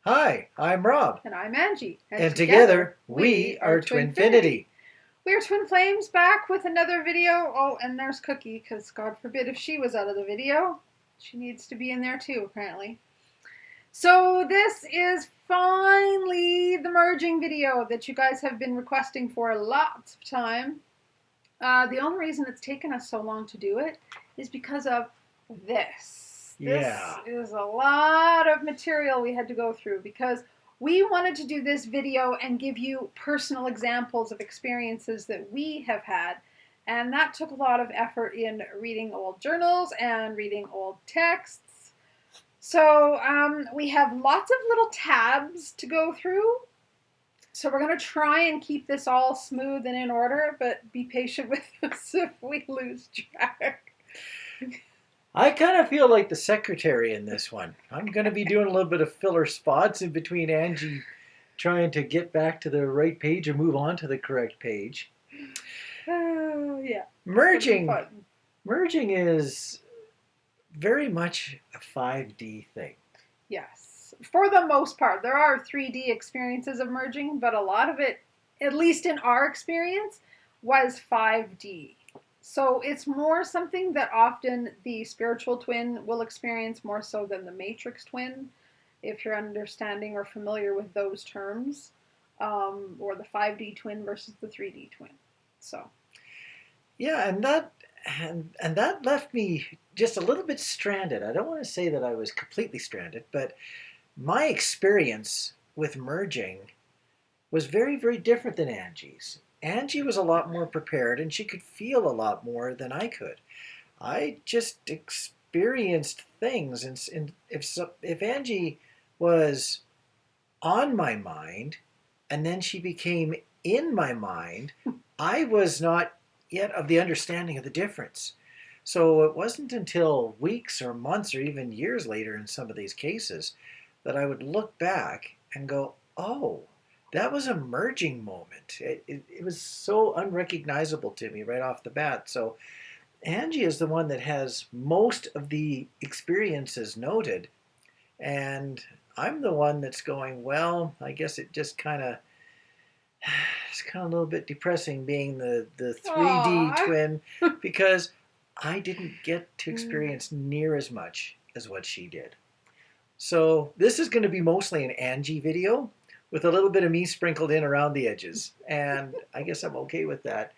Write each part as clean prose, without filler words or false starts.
Hi, I'm Rob. And I'm Angie. And together we are TwinFinity. We are twin flames back with another video. Oh, and there's Cookie, because God forbid if she was out of the video. She needs to be in there too, apparently. So this is finally the merging video that you guys have been requesting for lots of time. The only reason it's taken us so long to do it is because of this. This is a lot of material we had to go through because we wanted to do this video and give you personal examples of experiences that we have had. And that took a lot of effort in reading old journals and reading old texts. So we have lots of little tabs to go through. So we're going to try and keep this all smooth and in order, but be patient with us if we lose track. I kind of feel like the secretary in this one. I'm going to be doing a little bit of filler spots in between Angie trying to get back to the right page or move on to the correct page. Yeah. Merging is very much a 5D thing. Yes. For the most part. There are 3D experiences of merging, but a lot of it, at least in our experience, was 5D. So it's more something that often the spiritual twin will experience more so than the matrix twin, if you're understanding or familiar with those terms, or the 5D twin versus the 3D twin. So, yeah, and that left me just a little bit stranded. I don't want to say that I was completely stranded, but my experience with merging was very, very different than Angie's. Angie was a lot more prepared and she could feel a lot more than I could. I just experienced things, and if Angie was on my mind and then she became in my mind, I was not yet of the understanding of the difference. So it wasn't until weeks or months or even years later in some of these cases that I would look back and go, oh, that was a merging moment. It was so unrecognizable to me right off the bat. So Angie is the one that has most of the experiences noted. And I'm the one that's going, well, I guess it just kind of, it's kind of a little bit depressing being the 3D twin because I didn't get to experience near as much as what she did. So this is going to be mostly an Angie video with a little bit of me sprinkled in around the edges. And I guess I'm okay with that.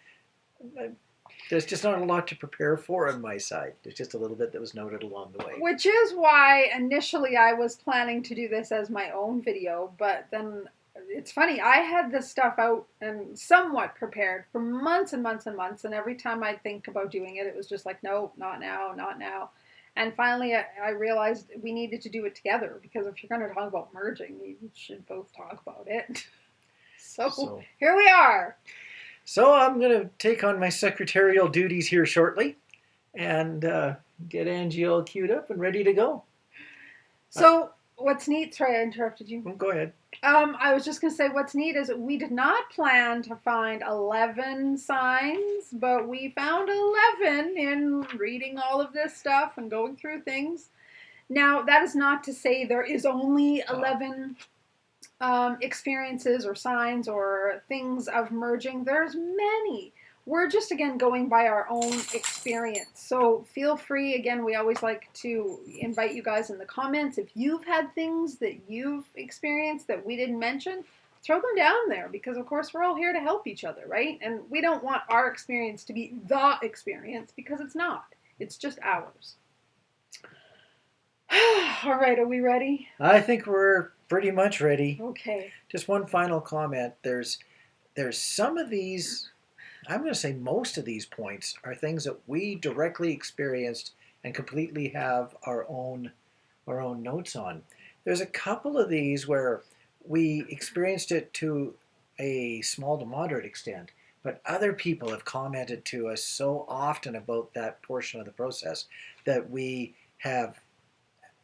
There's just not a lot to prepare for on my side. There's just a little bit that was noted along the way. Which is why initially I was planning to do this as my own video, but then it's funny, I had this stuff out and somewhat prepared for months and months and months, and every time I think about doing it, it was just like, no, not now, not now. And finally, I realized we needed to do it together because if you're going to talk about merging, we should both talk about it. So here we are. So I'm going to take on my secretarial duties here shortly and get Angie all queued up and ready to go. So what's neat, sorry I interrupted you. Go ahead. I was just going to say what's neat is that we did not plan to find 11 signs, but we found 11 in reading all of this stuff and going through things. Now, that is not to say there is only 11 experiences or signs or things of merging. There's many. We're just, again, going by our own experience. So feel free. Again, we always like to invite you guys in the comments. If you've had things that you've experienced that we didn't mention, throw them down there because, of course, we're all here to help each other, right? And we don't want our experience to be the experience because it's not. It's just ours. All right, are we ready? I think we're pretty much ready. Okay. Just one final comment. There's some of these... I'm going to say most of these points are things that we directly experienced and completely have our own notes on. There's a couple of these where we experienced it to a small to moderate extent, but other people have commented to us so often about that portion of the process that we have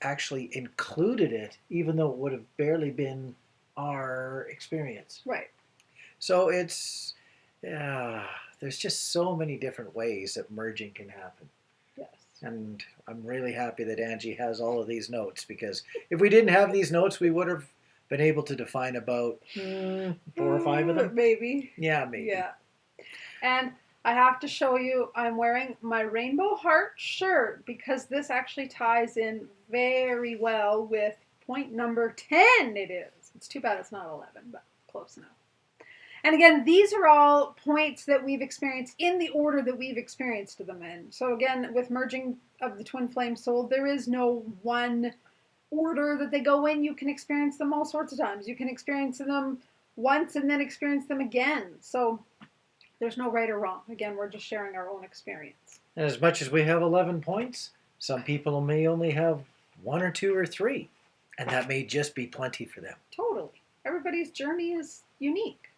actually included it, even though it would have barely been our experience. Right. So it's... there's just so many different ways that merging can happen. Yes. And I'm really happy that Angie has all of these notes because if we didn't have these notes, we would have been able to define about 4 or 5 of them. Maybe. Yeah, maybe. Yeah. And I have to show you, I'm wearing my rainbow heart shirt because this actually ties in very well with point number 10 it is. It's too bad it's not 11, but close enough. And again, these are all points that we've experienced in the order that we've experienced them in. So again, with merging of the twin flame soul, there is no one order that they go in. You can experience them all sorts of times. You can experience them once and then experience them again. So there's no right or wrong. Again, we're just sharing our own experience. And as much as we have 11 points, some people may only have 1 or 2 or 3. And that may just be plenty for them. Totally. Everybody's journey is unique.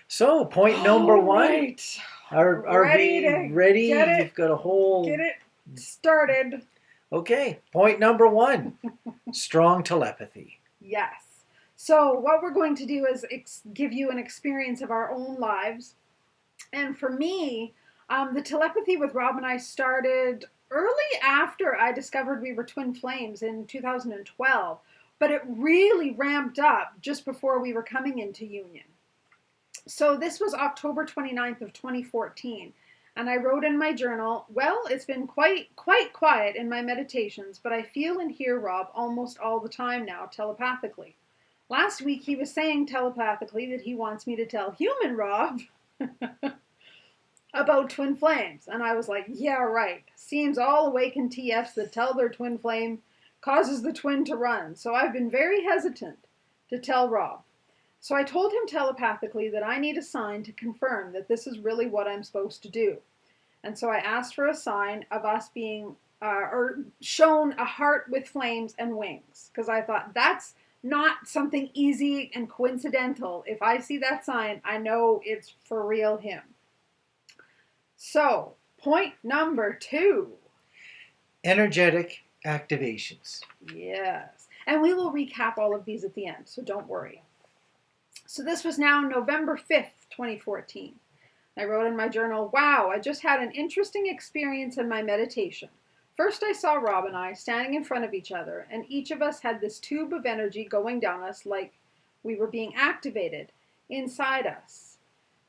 So, point number 1. Right. Are Ready we to ready? get it- You've got a whole... Get it started. Okay, point number 1. Strong telepathy. Yes. So what we're going to do is give you an experience of our own lives. And for me, the telepathy with Rob and I started early after I discovered we were twin flames in 2012. But it really ramped up just before we were coming into union. So this was October 29th of 2014. And I wrote in my journal, well, it's been quite quiet in my meditations, but I feel and hear Rob almost all the time now telepathically. Last week he was saying telepathically that he wants me to tell human Rob about twin flames. And I was like, yeah, right. Seems all awakened TFs that tell their twin flame causes the twin to run. So I've been very hesitant to tell Rob. So I told him telepathically that I need a sign to confirm that this is really what I'm supposed to do. And so I asked for a sign of us being, or shown a heart with flames and wings. Because I thought that's not something easy and coincidental. If I see that sign, I know it's for real him. So, point number 2. Energetic activations. Yes. And we will recap all of these at the end, so don't worry. So this was now November 5th, 2014. I wrote in my journal, wow, I just had an interesting experience in my meditation. First I saw Rob and I standing in front of each other, and each of us had this tube of energy going down us like we were being activated inside us.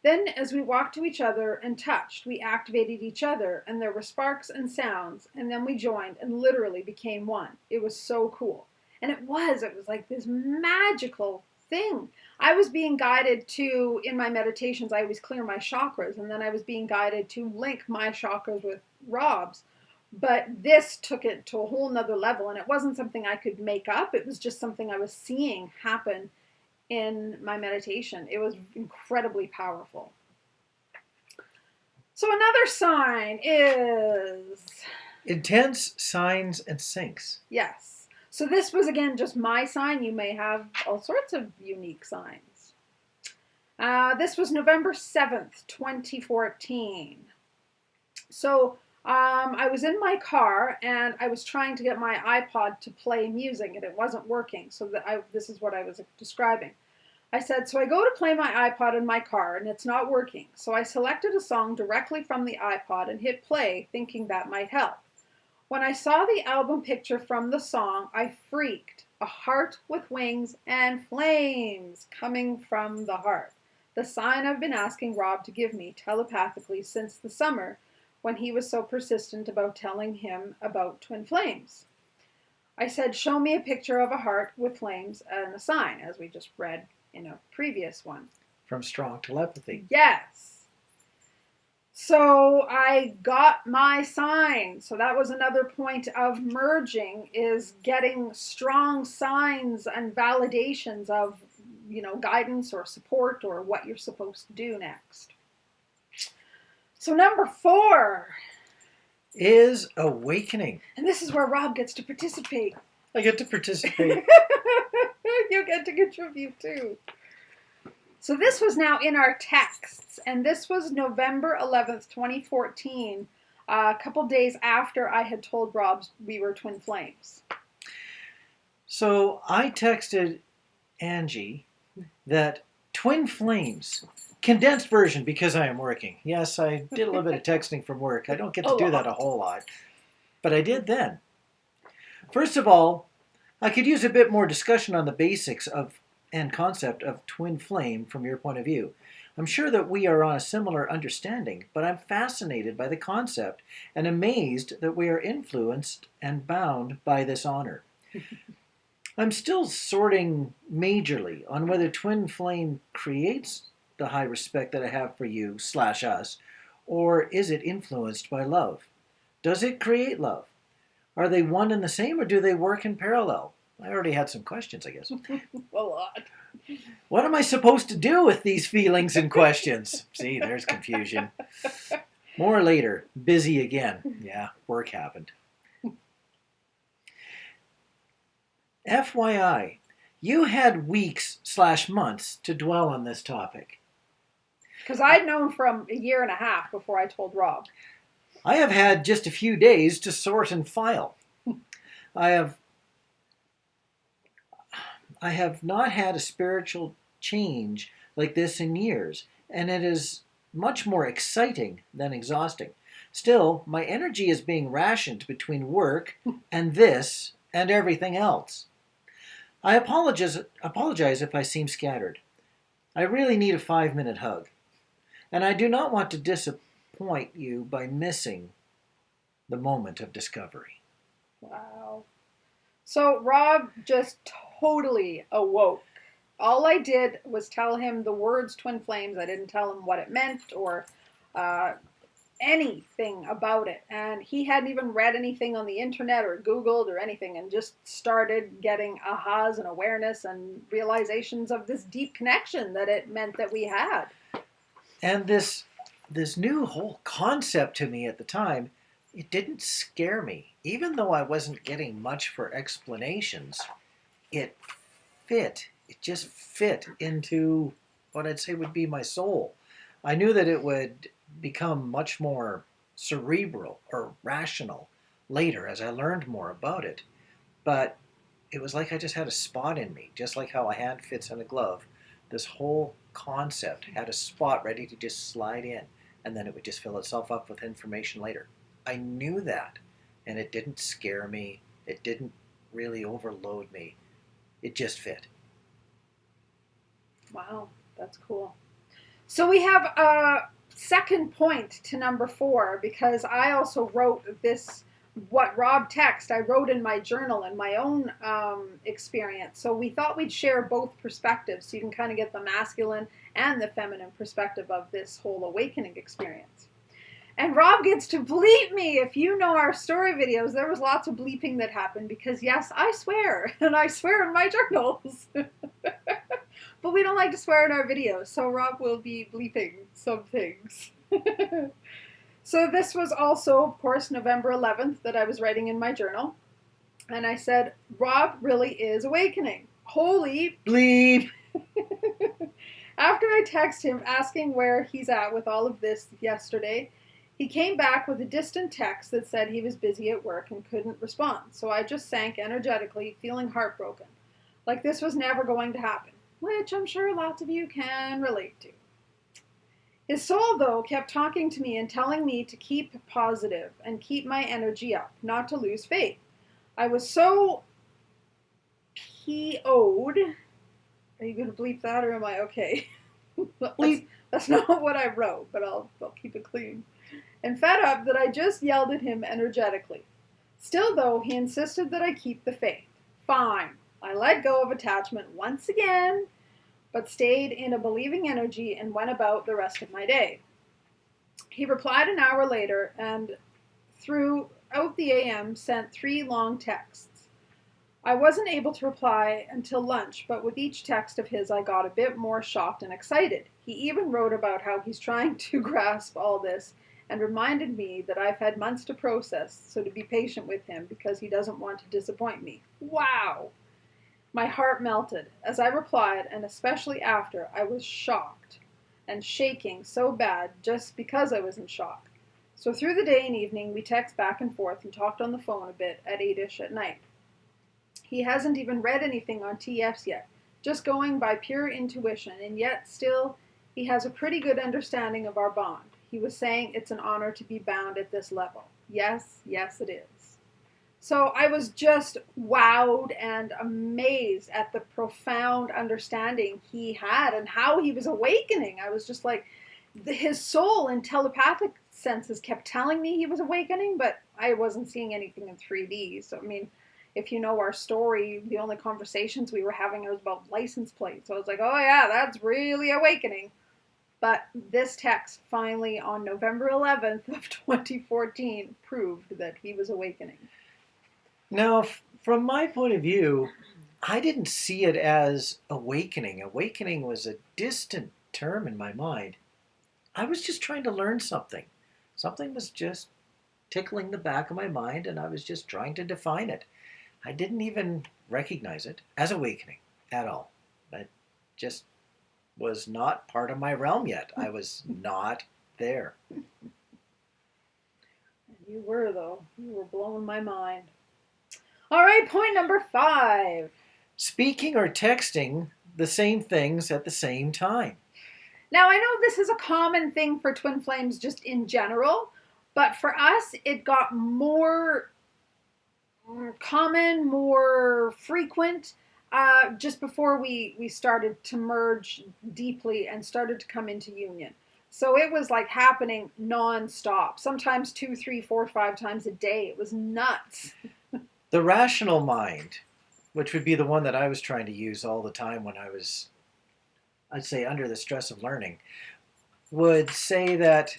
Then as we walked to each other and touched, we activated each other, and there were sparks and sounds, and then we joined and literally became one. It was so cool. And it was like this magical thing. I was being guided to, in my meditations, I always clear my chakras, and then I was being guided to link my chakras with Rob's. But this took it to a whole nother level, and it wasn't something I could make up. It was just something I was seeing happen in my meditation. It was incredibly powerful. So another sign is... Intense signs and syncs. Yes. So this was, again, just my sign. You may have all sorts of unique signs. This was November 7th, 2014. So I was in my car, and I was trying to get my iPod to play music, and it wasn't working. So this is what I was describing. I said, so I go to play my iPod in my car, and it's not working. So I selected a song directly from the iPod and hit play, thinking that might help. When I saw the album picture from the song, I freaked. A heart with wings and flames coming from the heart. The sign I've been asking Rob to give me telepathically since the summer when he was so persistent about telling him about twin flames. I said, show me a picture of a heart with flames and a sign, as we just read in a previous one. From strong telepathy. Yes. So I got my sign. So that was another point of merging, is getting strong signs and validations of, guidance or support or what you're supposed to do next. So number 4 is awakening. And this is where Rob gets to participate. I get to participate. You get to contribute too. So this was now in our texts, and this was November 11th, 2014, a couple days after I had told Rob we were twin flames. So I texted Angie that twin flames, condensed version because I am working. Yes, I did a little bit of texting from work. I don't get to do that a whole lot, but I did then. First of all, I could use a bit more discussion on the basics of and concept of twin flame from your point of view. I'm sure that we are on a similar understanding, but I'm fascinated by the concept and amazed that we are influenced and bound by this honor. I'm still sorting majorly on whether twin flame creates the high respect that I have for you slash us, or is it influenced by love? Does it create love? Are they one and the same, or do they work in parallel? I already had some questions, I guess. A lot. What am I supposed to do with these feelings and questions? See, there's confusion. More later. Busy again. Yeah, work happened. FYI, you had weeks slash months to dwell on this topic. Because I'd known from a year and a half before I told Rob. I have had just a few days to sort and file. I have not had a spiritual change like this in years, and it is much more exciting than exhausting. Still, my energy is being rationed between work and this and everything else. I apologize if I seem scattered. I really need a 5-minute hug, and I do not want to disappoint you by missing the moment of discovery. Wow. So Rob just totally awoke. All I did was tell him the words twin flames. I didn't tell him what it meant or anything about it. And he hadn't even read anything on the internet or Googled or anything, and just started getting ahas and awareness and realizations of this deep connection that it meant that we had. And this new whole concept to me at the time, it didn't scare me. Even though I wasn't getting much for explanations, it fit. It just fit into what I'd say would be my soul. I knew that it would become much more cerebral or rational later as I learned more about it. But it was like I just had a spot in me, just like how a hand fits in a glove. This whole concept had a spot ready to just slide in, and then it would just fill itself up with information later. I knew that, and it didn't scare me. It didn't really overload me. It just fit. Wow, that's cool. So we have a second point to number 4, because I also wrote this, what Rob text, I wrote in my journal in my own experience. So we thought we'd share both perspectives so you can kind of get the masculine and the feminine perspective of this whole awakening experience. And Rob gets to bleep me. If you know our story videos, there was lots of bleeping that happened because, yes, I swear, and I swear in my journals. But we don't like to swear in our videos, so Rob will be bleeping some things. So this was also, of course, November 11th that I was writing in my journal. And I said, Rob really is awakening. Holy bleep! After I text him asking where he's at with all of this yesterday, he came back with a distant text that said he was busy at work and couldn't respond. So I just sank energetically, feeling heartbroken, like this was never going to happen, which I'm sure lots of you can relate to. His soul, though, kept talking to me and telling me to keep positive and keep my energy up, not to lose faith. I was so PO'd. Are you going to bleep that, or am I okay? That's not what I wrote, but I'll keep it clean. And fed up that I just yelled at him energetically. Still, though, he insisted that I keep the faith. Fine. I let go of attachment once again, but stayed in a believing energy and went about the rest of my day. He replied an hour later and throughout the AM sent 3 long texts. I wasn't able to reply until lunch, but with each text of his I got a bit more shocked and excited. He even wrote about how he's trying to grasp all this and reminded me that I've had months to process, so to be patient with him because he doesn't want to disappoint me. Wow! My heart melted. As I replied, and especially after, I was shocked and shaking so bad just because I was in shock. So through the day and evening, we text back and forth and talked on the phone a bit at 8-ish at night. He hasn't even read anything on TFs yet, just going by pure intuition, and yet still he has a pretty good understanding of our bond. He was saying it's an honor to be bound at this level. Yes, yes it is. So I was just wowed and amazed at the profound understanding he had and how he was awakening. I was just like, his soul in telepathic senses kept telling me he was awakening, but I wasn't seeing anything in 3D. So, I mean, if you know our story, the only conversations we were having was about license plates. So I was like, oh yeah, that's really awakening. But this text finally on November 11th of 2014 proved that he was awakening. Now, from my point of view, I didn't see it as awakening. Awakening was a distant term in my mind. I was just trying to learn something. Something was just tickling the back of my mind, and I was just trying to define it. I didn't even recognize it as awakening at all. It just was not part of my realm yet. I was not there. You were, though. You were blowing my mind. All right, point number 5. Speaking or texting the same things at the same time. Now, I know this is a common thing for twin flames just in general, but for us, it got more common, more frequent just before we started to merge deeply and started to come into union. So it was like happening nonstop, sometimes 2, 3, 4, 5 times a day. It was nuts. The rational mind, which would be the one that I was trying to use all the time when I was, I'd say, under the stress of learning, would say that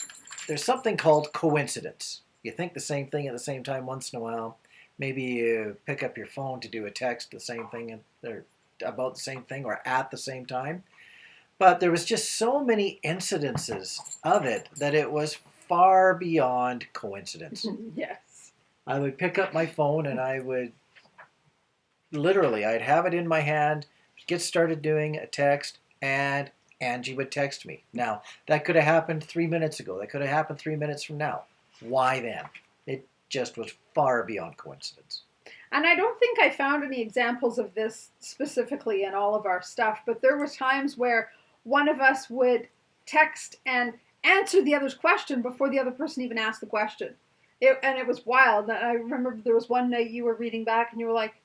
there's something called coincidence. You think the same thing at the same time once in a while. Maybe you pick up your phone to do a text, the same thing, or about the same thing, or at the same time. But there was just so many incidences of it that it was far beyond coincidence. Yes. I would pick up my phone and I would literally, I'd have it in my hand, get started doing a text, and Angie would text me. Now, that could have happened 3 minutes ago. That could have happened 3 minutes from now. Why then? It just was far beyond coincidence. And I don't think I found any examples of this specifically in all of our stuff, but there were times where one of us would text and answer the other's question before the other person even asked the question. And it was wild. I remember there was one night you were reading back and you were like,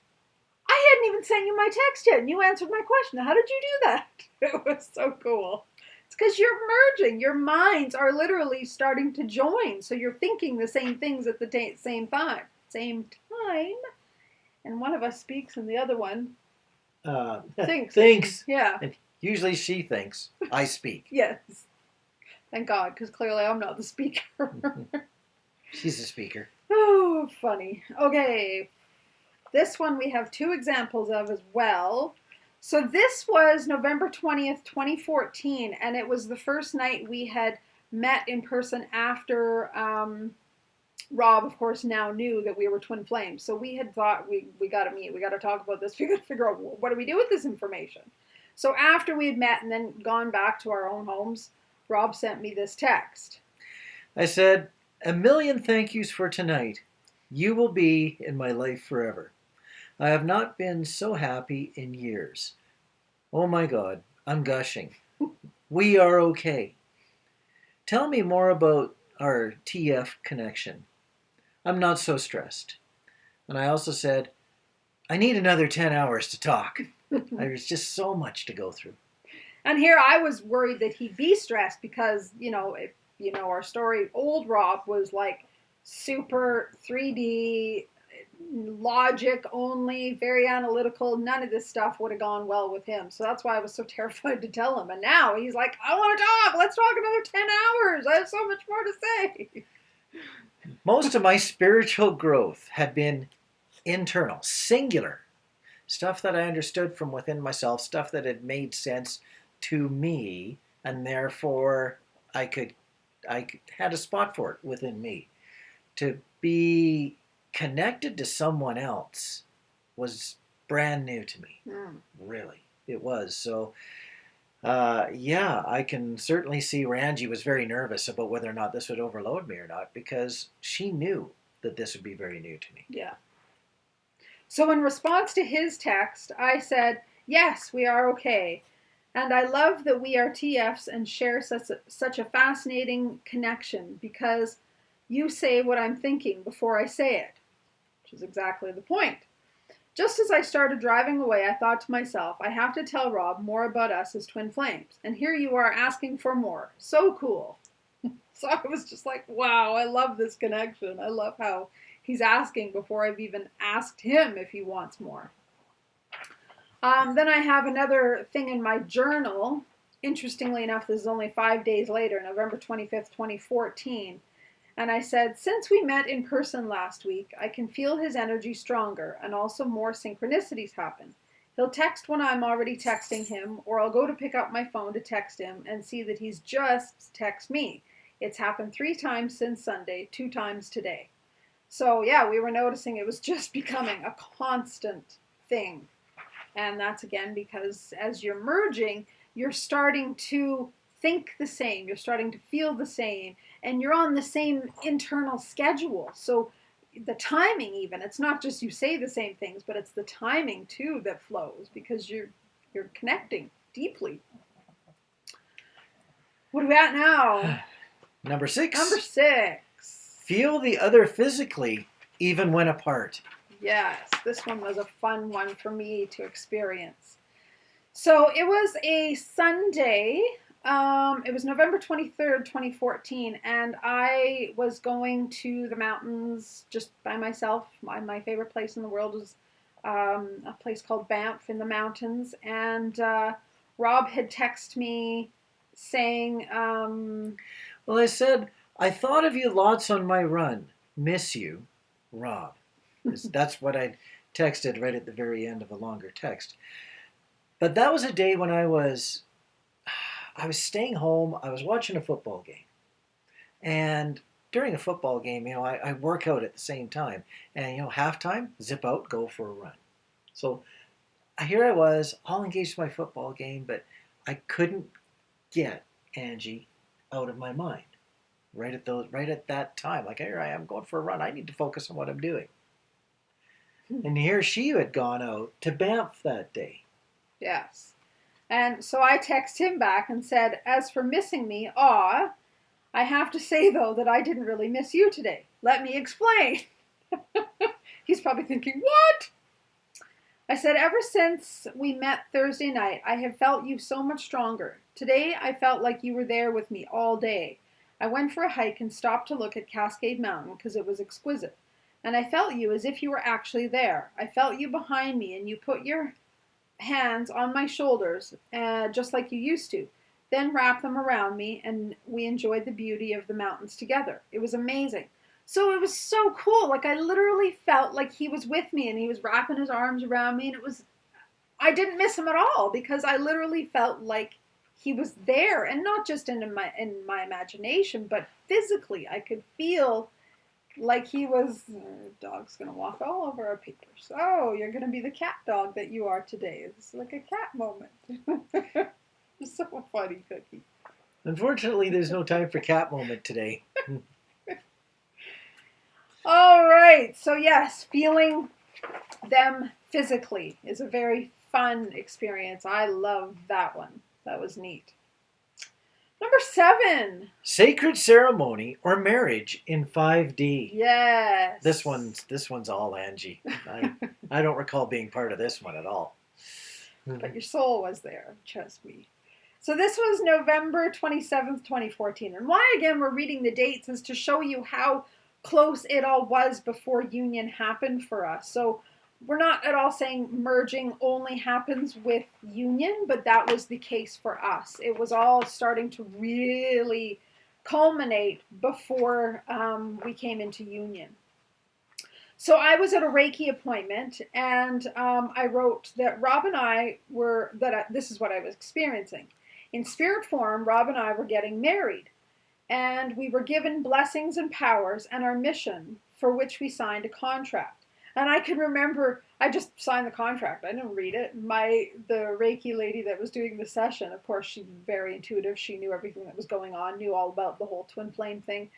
I hadn't even sent you my text yet, and you answered my question. How did you do that? It was so cool. It's because you're merging. Your minds are literally starting to join. So you're thinking the same things at the same time. And one of us speaks and the other one thinks. Thinks. Yeah. And usually she thinks. I speak. Yes. Thank God, because clearly I'm not the speaker. She's the speaker. Oh, funny. Okay. This one we have 2 examples of as well. So this was November 20th, 2014, and it was the first night we had met in person after Rob, of course, now knew that we were twin flames. So we had thought we got to meet, we got to talk about this, we got to figure out what do we do with this information. So after we had met and then gone back to our own homes, Rob sent me this text. I said, "A million thank yous for tonight. You will be in my life forever. I have not been so happy in years. Oh my God, I'm gushing. We are okay. Tell me more about our TF connection. I'm not so stressed." And I also said, "I need another 10 hours to talk." There's just so much to go through. And here I was worried that he'd be stressed because, if you know our story, old Rob was like super 3D, logic only, very analytical. None of this stuff would have gone well with him. So that's why I was so terrified to tell him. And now he's like, I want to talk. Let's talk another 10 hours. I have so much more to say. Most of my spiritual growth had been internal, singular. Stuff that I understood from within myself, stuff that had made sense to me, and therefore I had a spot for it within me. To be connected to someone else was brand new to me. Really, it was. So yeah, I can certainly see where Angie was very nervous about whether or not this would overload me or not, because she knew that this would be very new to me. Yeah. So in response to his text, I said, yes, we are okay. And I love that we are TFs and share such a fascinating connection because you say what I'm thinking before I say it. which is exactly the point. Just as I started driving away, I thought to myself, I have to tell Rob more about us as twin flames. And here you are asking for more. So cool. So I was just like, wow, I love this connection. I love how he's asking before I've even asked him if he wants more. Then I have another thing in my journal. Interestingly enough, this is only 5 days later, November 25th, 2014. And I said, since we met in person last week, I can feel his energy stronger and also more synchronicities happen. He'll text when I'm already texting him, or I'll go to pick up my phone to text him and see that he's just text me. It's happened 3 times since Sunday, 2 times today. So yeah, we were noticing it was just becoming a constant thing. And that's again because as you're merging, you're starting to think the same, you're starting to feel the same, and you're on the same internal schedule. So the timing even, it's not just you say the same things, but it's the timing too that flows because you're connecting deeply. What are we at now? Number 6. Number 6. Feel the other physically, even when apart. Yes, this one was a fun one for me to experience. So it was a Sunday. It was November 23rd, 2014, and I was going to the mountains just by myself. My favorite place in the world is a place called Banff in the mountains, and Rob had texted me saying... Well, I said, I thought of you lots on my run. Miss you, Rob. That's what I texted right at the very end of a longer text. But that was a day when I was staying home. I was watching a football game. And during a football game, I work out at the same time. And, halftime, zip out, go for a run. So here I was, all engaged in my football game, but I couldn't get Angie out of my mind right at that time. Like, here I am going for a run. I need to focus on what I'm doing. And here she had gone out to Banff that day. Yes. And so I text him back and said, as for missing me, I have to say, though, that I didn't really miss you today. Let me explain. He's probably thinking, what? I said, ever since we met Thursday night, I have felt you so much stronger. Today, I felt like you were there with me all day. I went for a hike and stopped to look at Cascade Mountain because it was exquisite. And I felt you as if you were actually there. I felt you behind me, and you put your hands on my shoulders, just like you used to. Then wrapped them around me, and we enjoyed the beauty of the mountains together. It was amazing. So it was so cool. Like, I literally felt like he was with me, and he was wrapping his arms around me, and I didn't miss him at all because I literally felt like he was there, and not just in my imagination, but physically. I could feel like he was, dog's going to walk all over our papers. Oh, you're going to be the cat dog that you are today. It's like a cat moment. It's so funny, Cookie. Unfortunately, there's no time for cat moment today. All right. So yes, feeling them physically is a very fun experience. I love that one. That was neat. Number 7. Sacred ceremony or marriage in 5D. Yes. This one's all Angie. I don't recall being part of this one at all. But your soul was there, trust me. So this was November 27th, 2014. And why, again, we're reading the dates is to show you how close it all was before union happened for us. So we're not at all saying merging only happens with union, but that was the case for us. It was all starting to really culminate before we came into union. So I was at a Reiki appointment, and I wrote that Rob and I were, this is what I was experiencing. In spirit form, Rob and I were getting married, and we were given blessings and powers and our mission for which we signed a contract. And I can remember, I just signed the contract. I didn't read it. The Reiki lady that was doing the session, of course, she's very intuitive. She knew everything that was going on, knew all about the whole twin flame thing.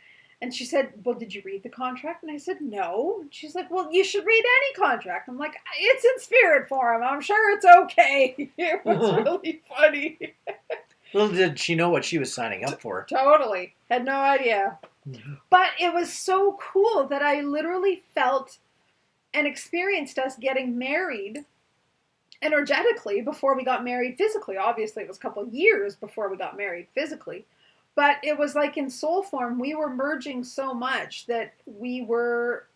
And she said, well, did you read the contract? And I said, no. And she's like, well, you should read any contract. I'm like, it's in spirit form. I'm sure it's okay. It was really funny. Well, did she know what she was signing up for? Totally. Had no idea. But it was so cool that I literally felt and experienced us getting married energetically before we got married physically. Obviously, it was a couple of years before we got married physically. But it was like in soul form, we were merging so much that we were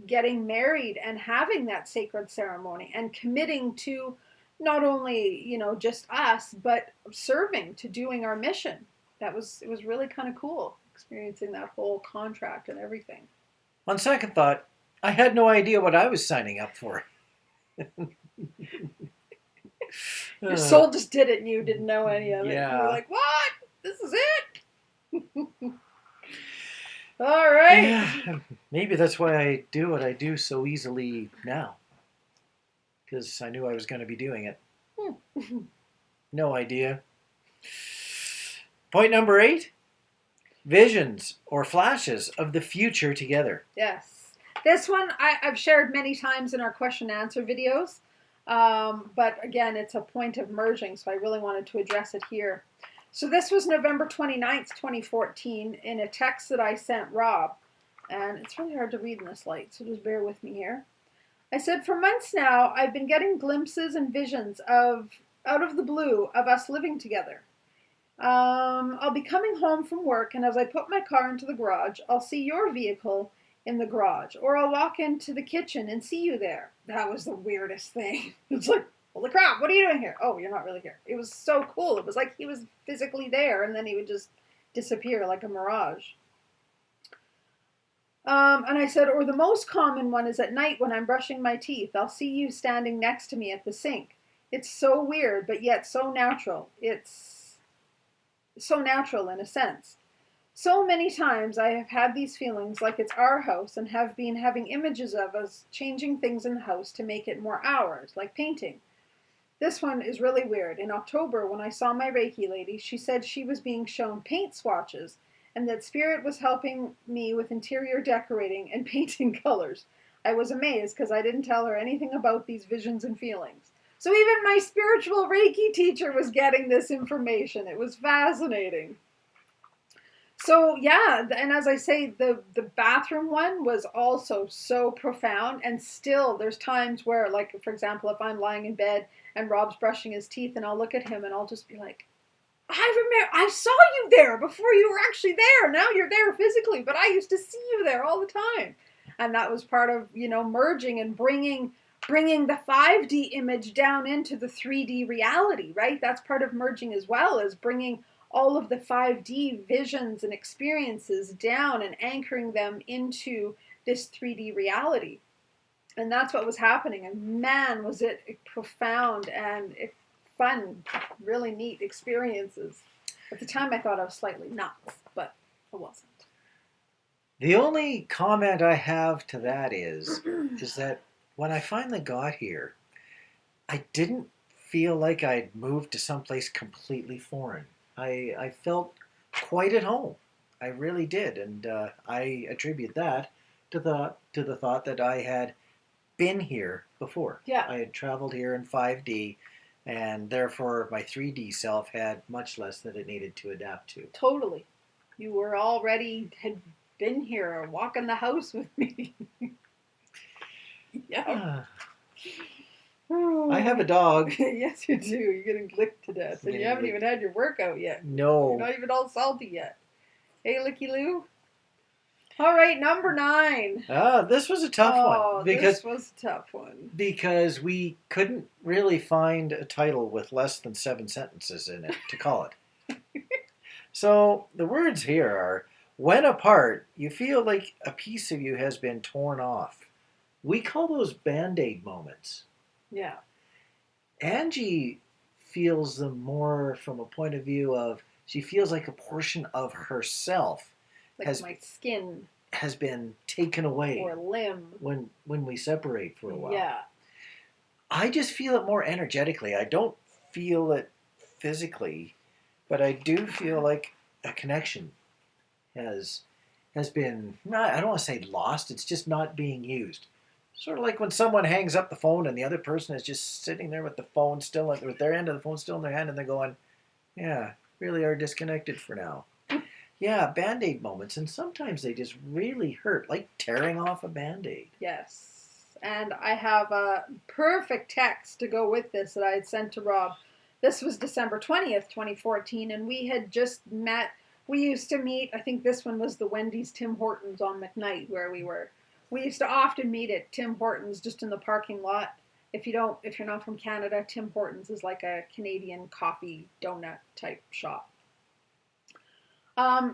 getting married and having that sacred ceremony and committing to not only, just us, but serving, to doing our mission. It was really kind of cool experiencing that whole contract and everything. On second thought, I had no idea what I was signing up for. Your soul just did it and you didn't know any of it. Yeah. You were like, what? This is it? All right. Yeah, maybe that's why I do what I do so easily now. Because I knew I was going to be doing it. No idea. Point number 8. Visions or flashes of the future together. Yes. This one I've shared many times in our question and answer videos. But again, it's a point of merging, so I really wanted to address it here. So this was November 29th, 2014, in a text that I sent Rob. And it's really hard to read in this light, so just bear with me here. I said, for months now, I've been getting glimpses and visions of, out of the blue, of us living together. I'll be coming home from work, and as I put my car into the garage, I'll see your vehicle in the garage, or I'll walk into the kitchen and see you there. That was the weirdest thing. It's like, holy crap, what are you doing here? Oh, you're not really here. It was so cool. It was like he was physically there, and then he would just disappear like a mirage. And I said, or the most common one is at night when I'm brushing my teeth. I'll see you standing next to me at the sink. It's so weird, but yet so natural. It's so natural in a sense. So many times I have had these feelings like it's our house and have been having images of us changing things in the house to make it more ours, like painting. This one is really weird. In October, when I saw my Reiki lady, she said she was being shown paint swatches and that spirit was helping me with interior decorating and painting colors. I was amazed because I didn't tell her anything about these visions and feelings. So even my spiritual Reiki teacher was getting this information. It was fascinating. So yeah, and as I say, the bathroom one was also so profound, and still there's times where, like, for example, if I'm lying in bed and Rob's brushing his teeth and I'll look at him and I'll just be like, I remember, I saw you there before you were actually there. Now you're there physically, but I used to see you there all the time. And that was part of, merging and bringing the 5D image down into the 3D reality, right? That's part of merging as well, as bringing all of the 5D visions and experiences down and anchoring them into this 3D reality. And that's what was happening. And man, was it profound and fun, really neat experiences. At the time, I thought I was slightly nuts, but I wasn't. The only comment I have to that is that when I finally got here, I didn't feel like I'd moved to someplace completely foreign. I felt quite at home. I really did, and I attribute that to the thought that I had been here before. Yeah. I had traveled here in 5D, and therefore my 3D self had much less that it needed to adapt to. Totally. You were had been here walking the house with me. Yeah. I have a dog. Yes, you do. You're getting licked to death. And you haven't even had your workout yet. No. You're not even all salty yet. Hey, Licky Lou. All right, number 9. This was a tough one. This was a tough one. Because we couldn't really find a title with less than 7 sentences in it to call it. So the words here are, when apart, you feel like a piece of you has been torn off. We call those Band-Aid moments. Yeah. Angie feels them more from a point of view of, she feels like a portion of herself My skin has been taken away or limb when we separate for a while. Yeah. I just feel it more energetically. I don't feel it physically, but I do feel like a connection has been, I don't want to say lost, it's just not being used. Sort of like when someone hangs up the phone and the other person is just sitting there with the phone still, with their end of the phone still in their hand, and they're going, yeah, really are disconnected for now. Yeah, Band-Aid moments, and sometimes they just really hurt, like tearing off a Band-Aid. Yes. and I have a perfect text to go with this that I had sent to Rob. This was December 20th, 2014, and we had just met. We used to meet, I think this one was the Wendy's Tim Hortons on McKnight where we were. We used to often meet at Tim Hortons just in the parking lot. If you're not from Canada, Tim Hortons is like a Canadian coffee donut type shop.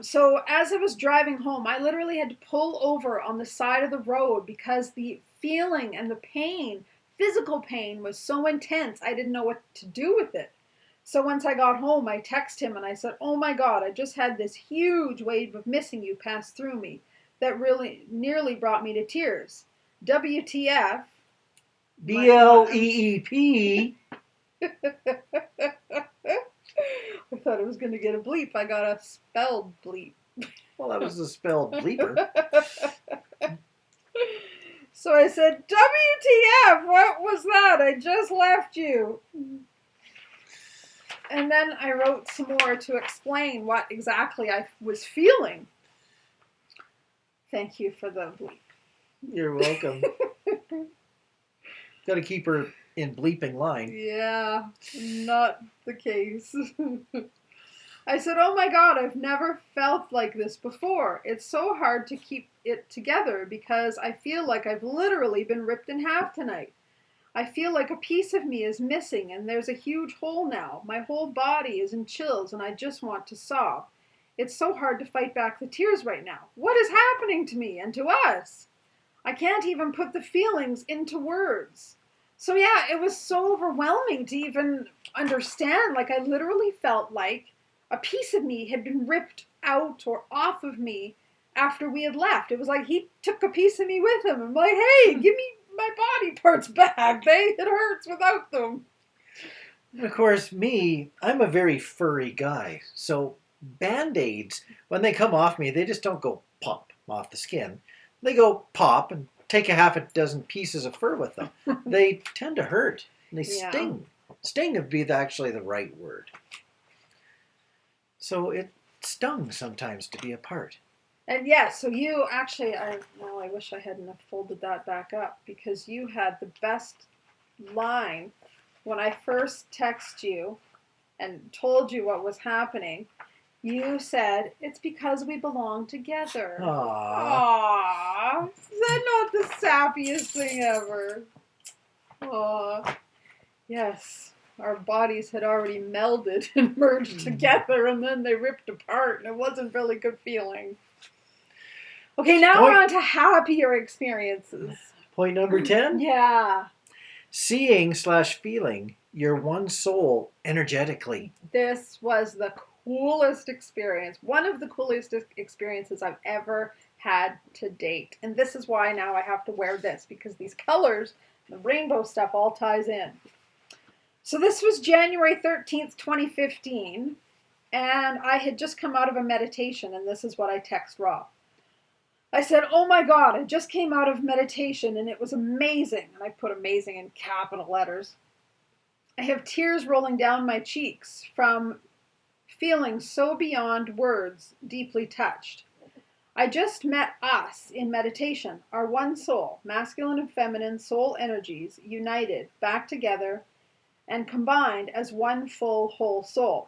So as I was driving home, I literally had to pull over on the side of the road because the feeling and the pain, physical pain, was so intense. I didn't know what to do with it. So once I got home, I texted him and I said, "Oh my God, I just had this huge wave of missing you pass through me that really nearly brought me to tears. WTF?" BLEEP. I thought it was going to get a bleep. I got a spelled bleep. Well, that was a spelled bleeper. So I said, WTF, what was that? I just left you. And then I wrote some more to explain what exactly I was feeling. Thank you for the bleep. You're welcome. Got to keep her in bleeping line. Yeah, not the case. I said, "Oh my God, I've never felt like this before. It's so hard to keep it together because I feel like I've literally been ripped in half tonight. I feel like a piece of me is missing and there's a huge hole now. My whole body is in chills and I just want to sob. It's so hard to fight back the tears right now. What is happening to me and to us? I can't even put the feelings into words." So yeah, it was so overwhelming to even understand. Like I literally felt like a piece of me had been ripped out or off of me after we had left. It was like he took a piece of me with him. I'm like, "Hey, give me my body parts back. It hurts without them." Of course, I'm a very furry guy. So Band-Aids, when they come off me, they just don't go pop off the skin. They go pop and take a half a dozen pieces of fur with them. They tend to hurt. They sting. Sting would be actually the right word. So it stung sometimes to be apart. And yeah, so you actually, I wish I hadn't have folded that back up because you had the best line when I first texted you and told you what was happening. You said, "It's because we belong together." Aww. Is that not the sappiest thing ever? Aww. Yes. Our bodies had already melded and merged together and then they ripped apart and it wasn't really good feeling. Okay, now we're on to happier experiences. Point number 10? Yeah. Seeing/feeling your one soul energetically. This was the coolest experience. One of the coolest experiences I've ever had to date. And this is why now I have to wear this because these colors, the rainbow stuff all ties in. So this was January 13th, 2015. And I had just come out of a meditation and this is what I text Rob. I said, "Oh my God, I just came out of meditation and it was amazing." And I put amazing in capital letters. I have tears rolling down my cheeks from feeling so beyond words, deeply touched. I just met us in meditation, our one soul, masculine and feminine soul energies, united, back together, and combined as one full, whole soul.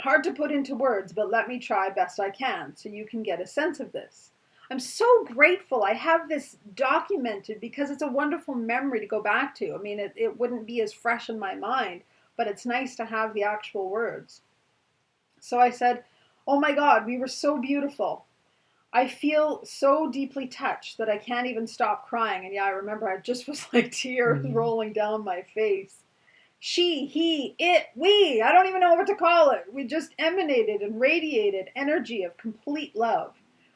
Hard to put into words, but let me try best I can so you can get a sense of this. I'm so grateful I have this documented because it's a wonderful memory to go back to. I mean, it wouldn't be as fresh in my mind, but it's nice to have the actual words. So I said, "Oh my God, we were so beautiful. I feel so deeply touched that I can't even stop crying." And yeah, I remember I just was like tears rolling down my face. She, he, it, we, I don't even know what to call it. We just emanated and radiated energy of complete love.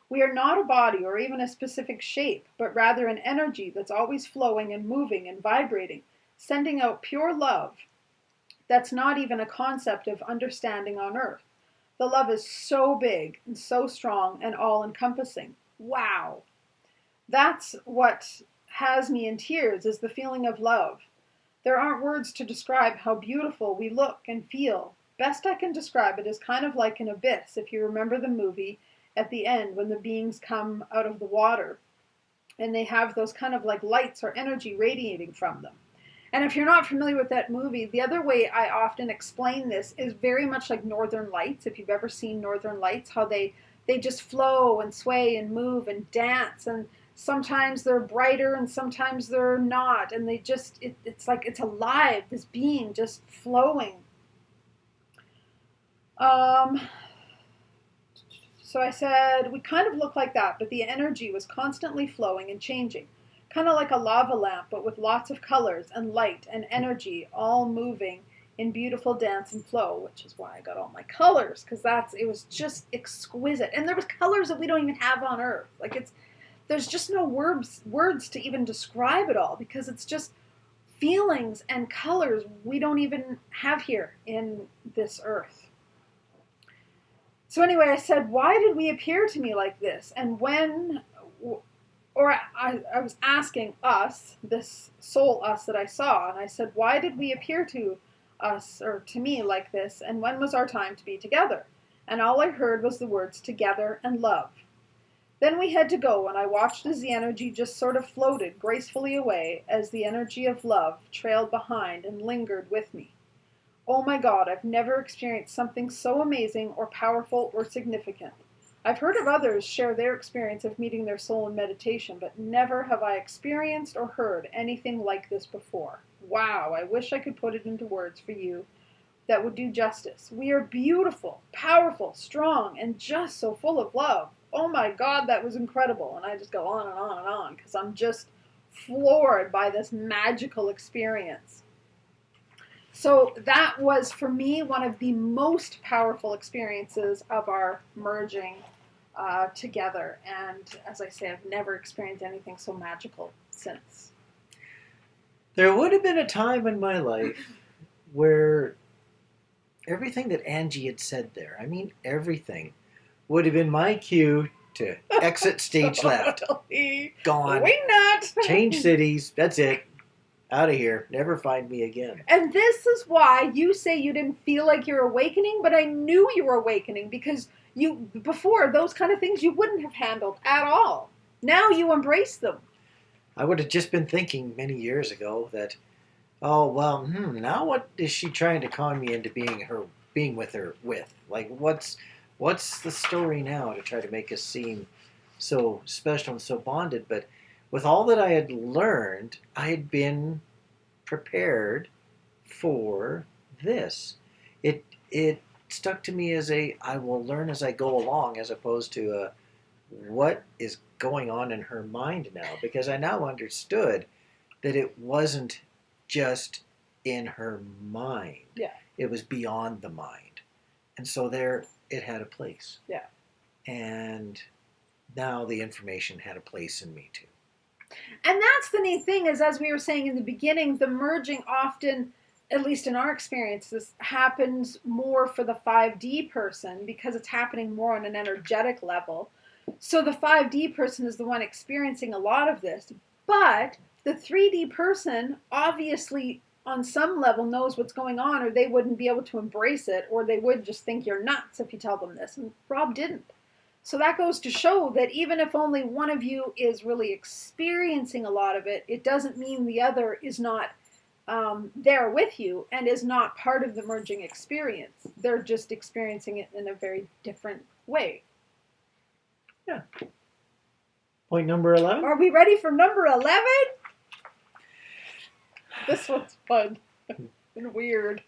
We are not a body or even a specific shape, but rather an energy that's always flowing and moving and vibrating, sending out pure love. That's not even a concept of understanding on earth. The love is so big and so strong and all-encompassing. Wow. That's what has me in tears, is the feeling of love. There aren't words to describe how beautiful we look and feel. Best I can describe it is kind of like an abyss, if you remember the movie, at the end when the beings come out of the water. and they have those kind of like lights or energy radiating from them. And if you're not familiar with that movie, the other way I often explain this is very much like Northern Lights. If you've ever seen Northern Lights, how they just flow and sway and move and dance, and sometimes they're brighter and sometimes they're not, and they just it's like it's alive, this being just flowing. So I said we kind of look like that, but the energy was constantly flowing and changing, kind of like a lava lamp, but with lots of colors and light and energy all moving in beautiful dance and flow, which is why I got all my colors, because it was just exquisite. And there was colors that we don't even have on Earth. Like there's just no words to even describe it all, because it's just feelings and colors we don't even have here in this Earth. So anyway, I said, why did we appear to me like this? And when, or I was asking us, this soul us that I saw, and I said, why did we appear to us, or to me, like this? And when was our time to be together? And all I heard was the words together and love. Then we had to go, and I watched as the energy just sort of floated gracefully away, as the energy of love trailed behind and lingered with me. Oh my God, I've never experienced something so amazing or powerful or significant. I've heard of others share their experience of meeting their soul in meditation, but never have I experienced or heard anything like this before. Wow, I wish I could put it into words for you that would do justice. We are beautiful, powerful, strong, and just so full of love. Oh my God, that was incredible. And I just go on and on and on, because I'm just floored by this magical experience. So that was, for me, one of the most powerful experiences of our merging together. And as I say, I've never experienced anything so magical since. There would have been a time in my life where everything that Angie had said there, I mean everything, would have been my cue to exit stage left. Gone. Wait not. Change cities. That's it. Out of here. Never find me again. And this is why you say you didn't feel like you're awakening, but I knew you were awakening, because before those kind of things you wouldn't have handled at all. Now you embrace them. I would have just been thinking many years ago that, oh well, now what is she trying to con me into being with her? Like what's the story now to try to make us seem so special and so bonded? But with all that I had learned, I had been prepared for this. It stuck to me as I will learn as I go along, as opposed to what is going on in her mind now, because I now understood that it wasn't just in her mind. Yeah. It was beyond the mind. And so there it had a place. Yeah. And now the information had a place in me too. And that's the neat thing, is, as we were saying in the beginning, the merging often, at least in our experiences, happens more for the 5D person, because it's happening more on an energetic level. So the 5D person is the one experiencing a lot of this. But the 3D person obviously on some level knows what's going on, or they wouldn't be able to embrace it, or they would just think you're nuts if you tell them this. And Rob didn't. So that goes to show that even if only one of you is really experiencing a lot of it, it doesn't mean the other is not there with you and is not part of the merging experience. They're just experiencing it in a very different way. Yeah. Point number 11. Are we ready for number 11? This one's fun and weird.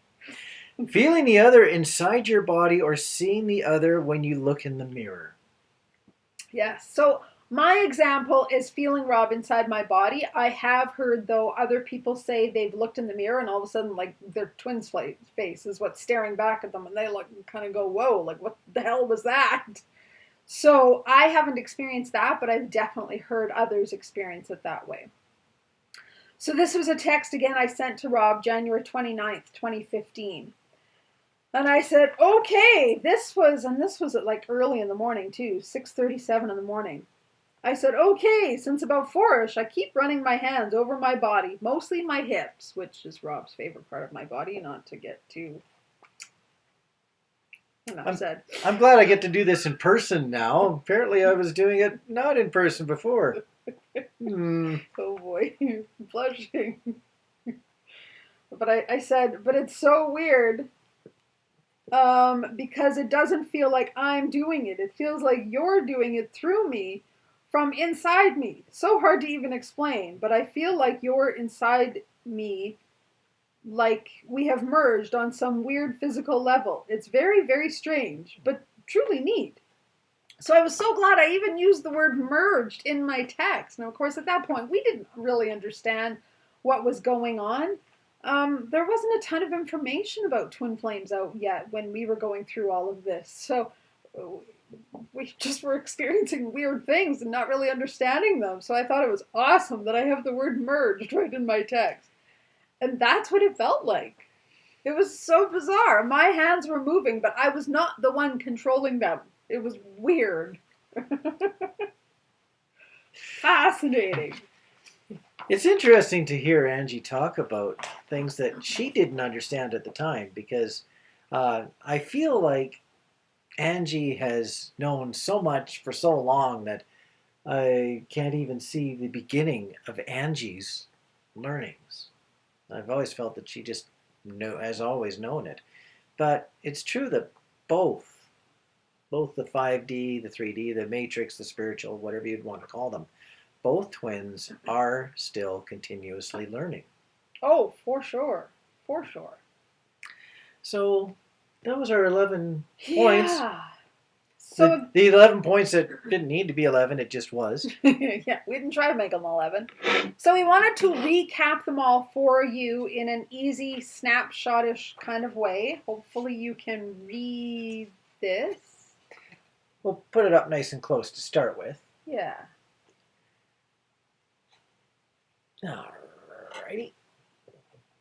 Feeling the other inside your body, or seeing the other when you look in the mirror. Yes. So my example is feeling Rob inside my body. I have heard, though, other people say they've looked in the mirror and all of a sudden, like, their twin's face is what's staring back at them, and they look and kind of go, whoa, like, what the hell was that? So I haven't experienced that, but I've definitely heard others experience it that way. So this was a text, again, I sent to Rob January 29th, 2015. And I said, okay, this was at like early in the morning too, 6:37 in the morning. I said, okay, since about 4-ish, I keep running my hands over my body, mostly my hips, which is Rob's favorite part of my body, not to get too Enough said. I'm glad I get to do this in person now. Apparently I was doing it not in person before. Oh boy, you're blushing. But I said, but it's so weird because it doesn't feel like I'm doing it. It feels like you're doing it through me from inside me. So hard to even explain, but I feel like you're inside me, like we have merged on some weird physical level. It's very, very strange, but truly neat. So I was so glad I even used the word merged in my text. Now, of course, at that point, we didn't really understand what was going on. There wasn't a ton of information about twin flames out yet when we were going through all of this. So we just were experiencing weird things and not really understanding them. So I thought it was awesome that I have the word merged right in my text. And that's what it felt like. It was so bizarre. My hands were moving, but I was not the one controlling them. It was weird. Fascinating. It's interesting to hear Angie talk about things that she didn't understand at the time, because I feel like Angie has known so much for so long that I can't even see the beginning of Angie's learnings. I've always felt that she just has always known it. But it's true that both the 5D, the 3D, the matrix, the spiritual, whatever you'd want to call them, both twins are still continuously learning. Oh, for sure. For sure. So that was our 11 points. Yeah. So The 11 points that didn't need to be 11, it just was. yeah, we didn't try to make them 11. So we wanted to recap them all for you in an easy, snapshot-ish kind of way. Hopefully you can read this. We'll put it up nice and close to start with. Yeah. Alrighty.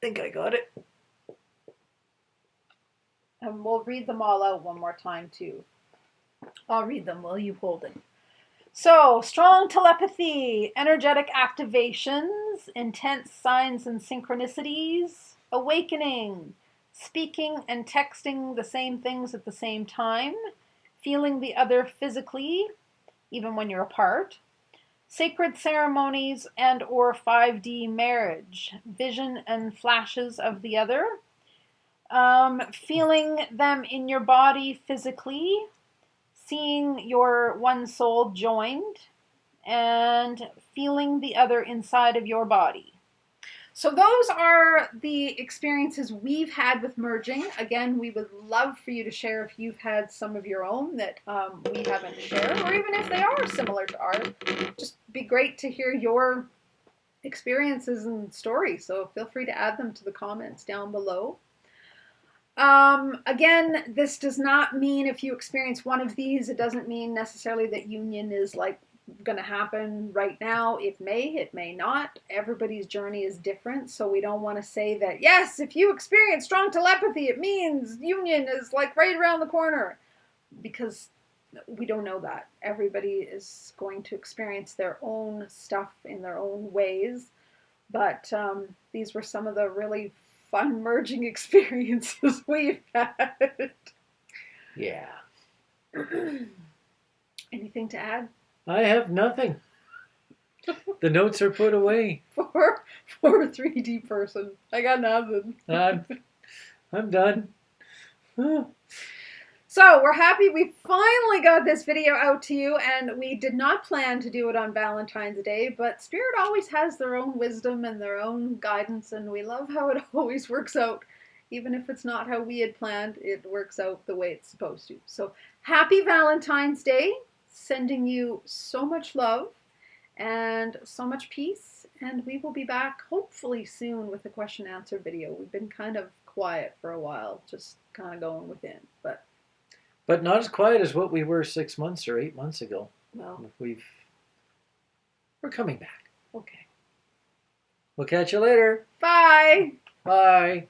Think I got it. And we'll read them all out one more time, too. I'll read them while you hold it. So, strong telepathy, energetic activations, intense signs and synchronicities, awakening, speaking and texting the same things at the same time, feeling the other physically, even when you're apart, sacred ceremonies and or 5D marriage, vision and flashes of the other, feeling them in your body physically, seeing your one soul joined, and feeling the other inside of your body. So those are the experiences we've had with merging. Again, we would love for you to share if you've had some of your own that we haven't shared, or even if they are similar to ours. Just be great to hear your experiences and stories. So feel free to add them to the comments down below. Again, this does not mean if you experience one of these, it doesn't mean necessarily that union is like going to happen right now. It may not. Everybody's journey is different. So we don't want to say that, yes, if you experience strong telepathy, it means union is like right around the corner, because we don't know that. Everybody is going to experience their own stuff in their own ways. But these were some of the really fun merging experiences we've had. Yeah. Anything to add? I have nothing. The notes are put away. For a 3D person. I got nothing. I'm done. So we're happy we finally got this video out to you, and we did not plan to do it on Valentine's Day, but Spirit always has their own wisdom and their own guidance, and we love how it always works out. Even if it's not how we had planned, it works out the way it's supposed to. So happy Valentine's Day, sending you so much love and so much peace, and we will be back hopefully soon with a question and answer video. We've been kind of quiet for a while, just kind of going within, but not as quiet as what we were 6 months or 8 months ago. well, We're coming back. okay. We'll catch you later. Bye! Bye.